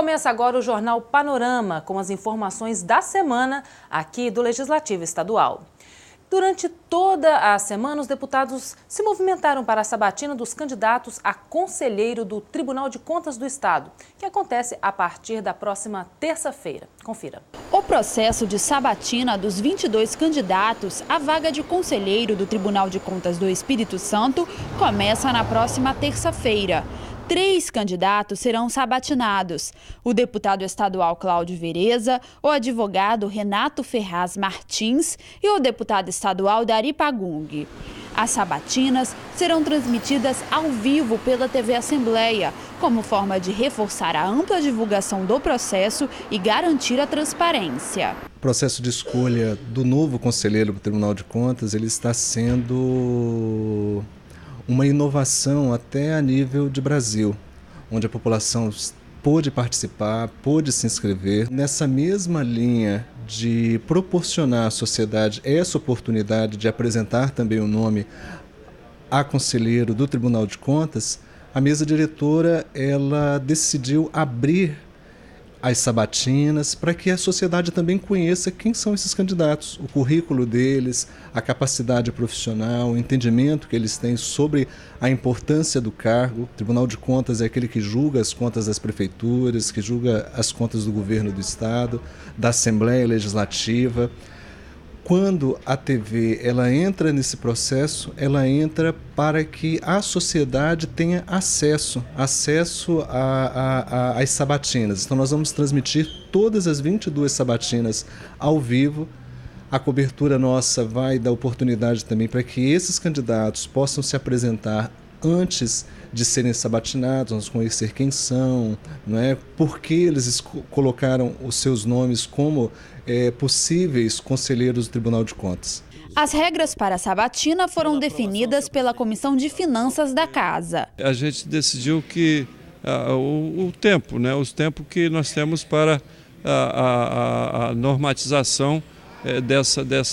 Começa agora o Jornal Panorama, com as informações da semana aqui do Legislativo Estadual. Durante toda a semana, os deputados se movimentaram para a sabatina dos candidatos a conselheiro do Tribunal de Contas do Estado, que acontece a partir da próxima terça-feira. Confira. O processo de sabatina dos 22 candidatos à vaga de conselheiro do Tribunal de Contas do Espírito Santo começa na próxima terça-feira. 3 candidatos serão sabatinados: o deputado estadual Cláudio Vereza, o advogado Renato Ferraz Martins e o deputado estadual Dari Pagung. As sabatinas serão transmitidas ao vivo pela TV Assembleia, como forma de reforçar a ampla divulgação do processo e garantir a transparência. O processo de escolha do novo conselheiro do Tribunal de Contas, ele está sendo uma inovação até a nível de Brasil, onde a população pôde participar, pôde se inscrever. Nessa mesma linha de proporcionar à sociedade essa oportunidade de apresentar também o nome a conselheiro do Tribunal de Contas, a mesa diretora ela decidiu abrir as sabatinas para que a sociedade também conheça quem são esses candidatos, o currículo deles, a capacidade profissional, o entendimento que eles têm sobre a importância do cargo. O Tribunal de Contas é aquele que julga as contas das prefeituras, que julga as contas do governo do Estado, da Assembleia Legislativa. Quando a TV ela entra nesse processo, ela entra para que a sociedade tenha acesso às sabatinas. Então nós vamos transmitir todas as 22 sabatinas ao vivo. A cobertura nossa vai dar oportunidade também para que esses candidatos possam se apresentar antes de serem sabatinados, vamos conhecer quem são, não é? Por que eles colocaram os seus nomes como possíveis conselheiros do Tribunal de Contas. As regras para a sabatina foram definidas pela Comissão de Finanças da Casa. A gente decidiu que o tempo, né, os tempos que nós temos para a normatização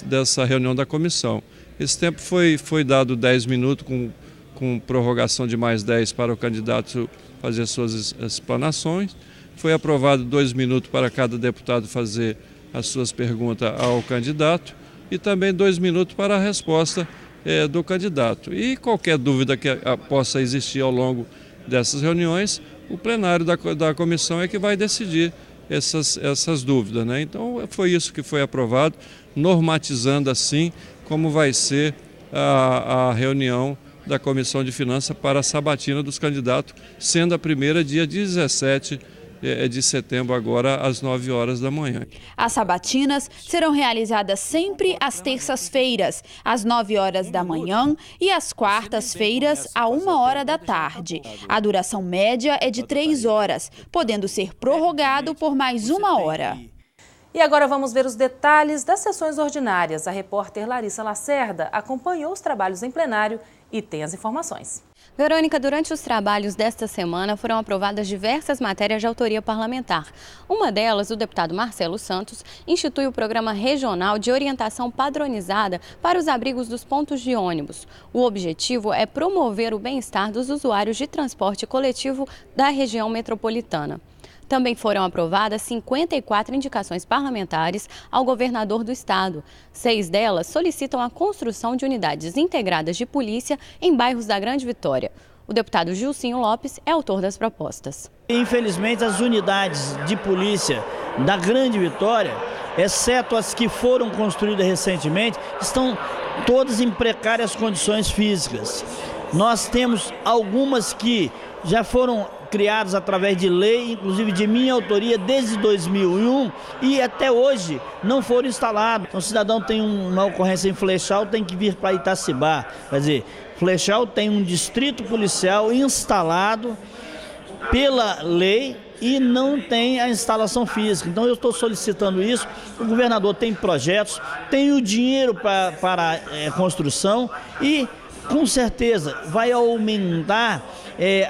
dessa reunião da comissão. Esse tempo foi dado 10 minutos com prorrogação de mais 10 para o candidato fazer suas explanações. Foi aprovado 2 minutos para cada deputado fazer as suas perguntas ao candidato e também 2 minutos para a resposta do candidato. E qualquer dúvida que possa existir ao longo dessas reuniões, o plenário da comissão é que vai decidir essas dúvidas, né? Então foi isso que foi aprovado, normatizando assim como vai ser a reunião da Comissão de Finanças para a sabatina dos candidatos, sendo a primeira dia 17 de setembro, agora às 9 horas da manhã. As sabatinas serão realizadas sempre às terças-feiras, às 9 horas da manhã e às quartas-feiras, à 1 hora da tarde. A duração média é de 3 horas, podendo ser prorrogado por mais 1 hora. E agora vamos ver os detalhes das sessões ordinárias. A repórter Larissa Lacerda acompanhou os trabalhos em plenário e tem as informações. Verônica, durante os trabalhos desta semana foram aprovadas diversas matérias de autoria parlamentar. Uma delas, o deputado Marcelo Santos, institui o Programa Regional de Orientação Padronizada para os abrigos dos pontos de ônibus. O objetivo é promover o bem-estar dos usuários de transporte coletivo da região metropolitana. Também foram aprovadas 54 indicações parlamentares ao governador do estado. 6 delas solicitam a construção de unidades integradas de polícia em bairros da Grande Vitória. O deputado Gilcinho Lopes é autor das propostas. Infelizmente, as unidades de polícia da Grande Vitória, exceto as que foram construídas recentemente, estão todas em precárias condições físicas. Nós temos algumas que já foram criados através de lei, inclusive de minha autoria, desde 2001 e até hoje não foram instalados. Então, o cidadão tem uma ocorrência em Flechal, tem que vir para Itacibá. Quer dizer, Flechal tem um distrito policial instalado pela lei e não tem a instalação física. Então eu estou solicitando isso, o governador tem projetos, tem o dinheiro para a construção e com certeza vai aumentar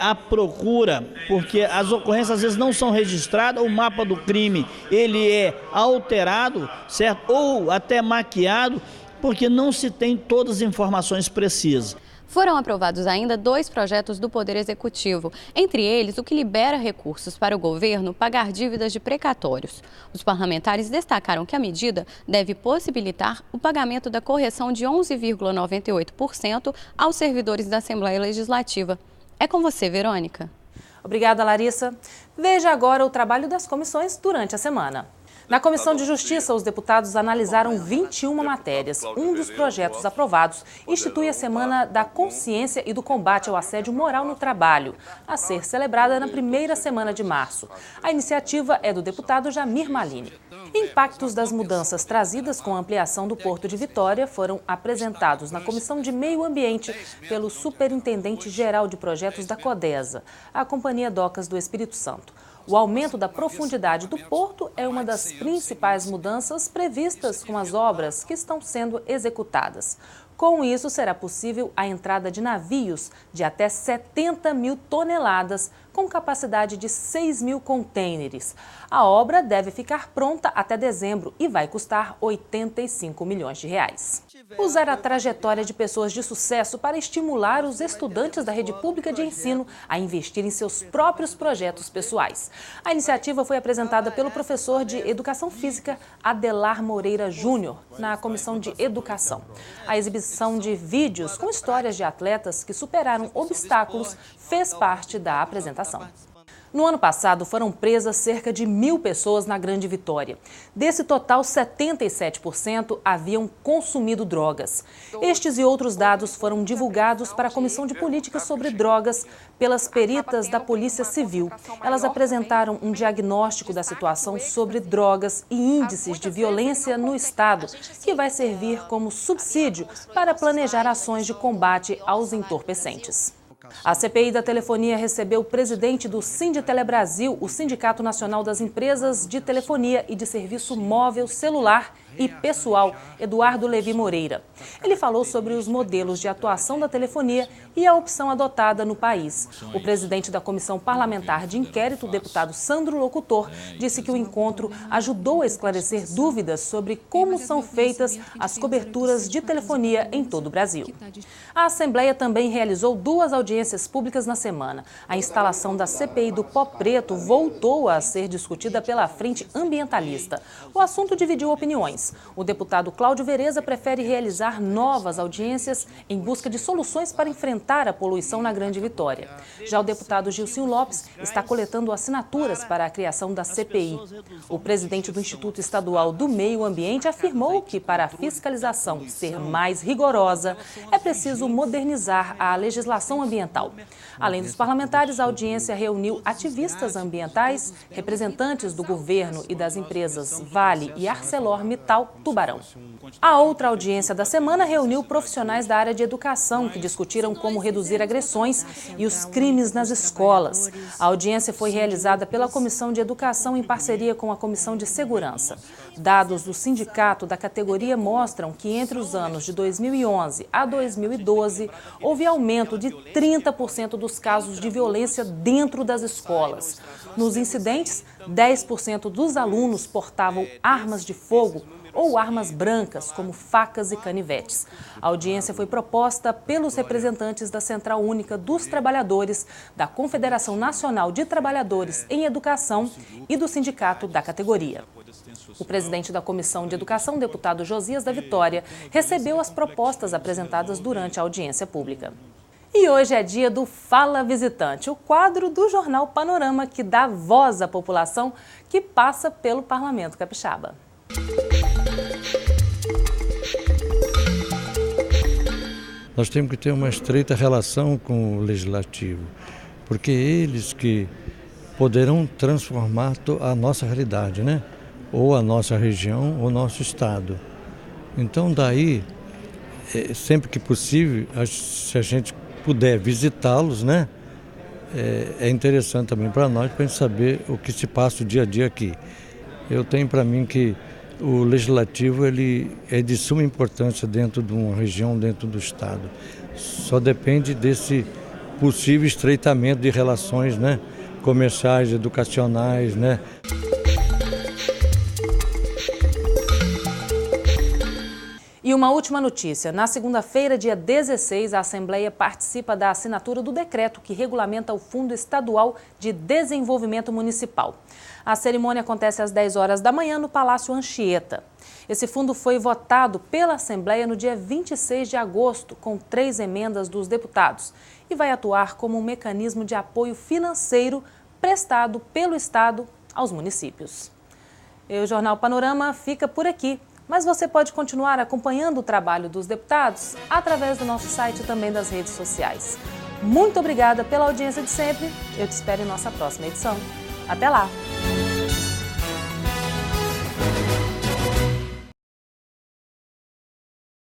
a procura, porque as ocorrências às vezes não são registradas, o mapa do crime ele é alterado, certo? Ou até maquiado, porque não se tem todas as informações precisas. Foram aprovados ainda 2 projetos do Poder Executivo, entre eles o que libera recursos para o governo pagar dívidas de precatórios. Os parlamentares destacaram que a medida deve possibilitar o pagamento da correção de 11,98% aos servidores da Assembleia Legislativa. É com você, Verônica. Obrigada, Larissa. Veja agora o trabalho das comissões durante a semana. Na Comissão de Justiça, os deputados analisaram 21 matérias. Um dos projetos aprovados institui a Semana da Consciência e do Combate ao Assédio Moral no Trabalho, a ser celebrada na primeira semana de março. A iniciativa é do deputado Jamir Malini. Impactos das mudanças trazidas com a ampliação do Porto de Vitória foram apresentados na Comissão de Meio Ambiente pelo Superintendente-Geral de Projetos da Codesa, a Companhia Docas do Espírito Santo. O aumento da profundidade do porto é uma das principais mudanças previstas com as obras que estão sendo executadas. Com isso, será possível a entrada de navios de até 70 mil toneladas, com capacidade de 6 mil contêineres. A obra deve ficar pronta até dezembro e vai custar 85 milhões de reais. Usar a trajetória de pessoas de sucesso para estimular os estudantes da rede pública de ensino a investir em seus próprios projetos pessoais. A iniciativa foi apresentada pelo professor de Educação Física Adelar Moreira Júnior, na Comissão de Educação. A exibição de vídeos com histórias de atletas que superaram obstáculos fez parte da apresentação. No ano passado, foram presas cerca de 1.000 pessoas na Grande Vitória. Desse total, 77% haviam consumido drogas. Estes e outros dados foram divulgados para a Comissão de Políticas sobre Drogas pelas peritas da Polícia Civil. Elas apresentaram um diagnóstico da situação sobre drogas e índices de violência no Estado, que vai servir como subsídio para planejar ações de combate aos entorpecentes. A CPI da telefonia recebeu o presidente do Sinditelebrasil, o Sindicato Nacional das Empresas de Telefonia e de Serviço Móvel, Celular e Pessoal, Eduardo Levi Moreira. Ele falou sobre os modelos de atuação da telefonia e a opção adotada no país. O presidente da Comissão Parlamentar de Inquérito, o deputado Sandro Locutor, disse que o encontro ajudou a esclarecer dúvidas sobre como são feitas as coberturas de telefonia em todo o Brasil. A Assembleia também realizou 2 audiências públicas na semana. A instalação da CPI do Pó Preto voltou a ser discutida pela Frente Ambientalista. O assunto dividiu opiniões. O deputado Cláudio Vereza prefere realizar novas audiências em busca de soluções para enfrentar a poluição na Grande Vitória. Já o deputado Gilcinho Lopes está coletando assinaturas para a criação da CPI. O presidente do Instituto Estadual do Meio Ambiente afirmou que, para a fiscalização ser mais rigorosa, é preciso modernizar a legislação ambiental. Além dos parlamentares, a audiência reuniu ativistas ambientais, representantes do governo e das empresas Vale e ArcelorMittal Tubarão. A outra audiência da semana reuniu profissionais da área de educação que discutiram como reduzir agressões e os crimes nas escolas. A audiência foi realizada pela Comissão de Educação em parceria com a Comissão de Segurança. Dados do sindicato da categoria mostram que entre os anos de 2011 a 2012 houve aumento de 30% dos casos de violência dentro das escolas. Nos incidentes, 10% dos alunos portavam armas de fogo ou armas brancas, como facas e canivetes. A audiência foi proposta pelos representantes da Central Única dos Trabalhadores, da Confederação Nacional de Trabalhadores em Educação e do sindicato da categoria. O presidente da Comissão de Educação, deputado Josias da Vitória, recebeu as propostas apresentadas durante a audiência pública. E hoje é dia do Fala Visitante, o quadro do jornal Panorama que dá voz à população que passa pelo Parlamento Capixaba. Nós temos que ter uma estreita relação com o Legislativo, porque eles que poderão transformar a nossa realidade, né? Ou a nossa região, ou o nosso estado. Então daí, sempre que possível, se a gente puder visitá-los, né? É interessante também para nós, para a gente saber o que se passa o dia a dia aqui. Eu tenho para mim que o Legislativo ele é de suma importância dentro de uma região, dentro do Estado. Só depende desse possível estreitamento de relações, né? Comerciais, educacionais, né? E E uma última notícia. Na segunda-feira, dia 16, a Assembleia participa da assinatura do decreto que regulamenta o Fundo Estadual de Desenvolvimento Municipal. A cerimônia acontece às 10 horas da manhã no Palácio Anchieta. Esse fundo foi votado pela Assembleia no dia 26 de agosto, com 3 emendas dos deputados, e vai atuar como um mecanismo de apoio financeiro prestado pelo Estado aos municípios. O Jornal Panorama fica por aqui. Mas você pode continuar acompanhando o trabalho dos deputados através do nosso site e também das redes sociais. Muito obrigada pela audiência de sempre. Eu te espero em nossa próxima edição. Até lá!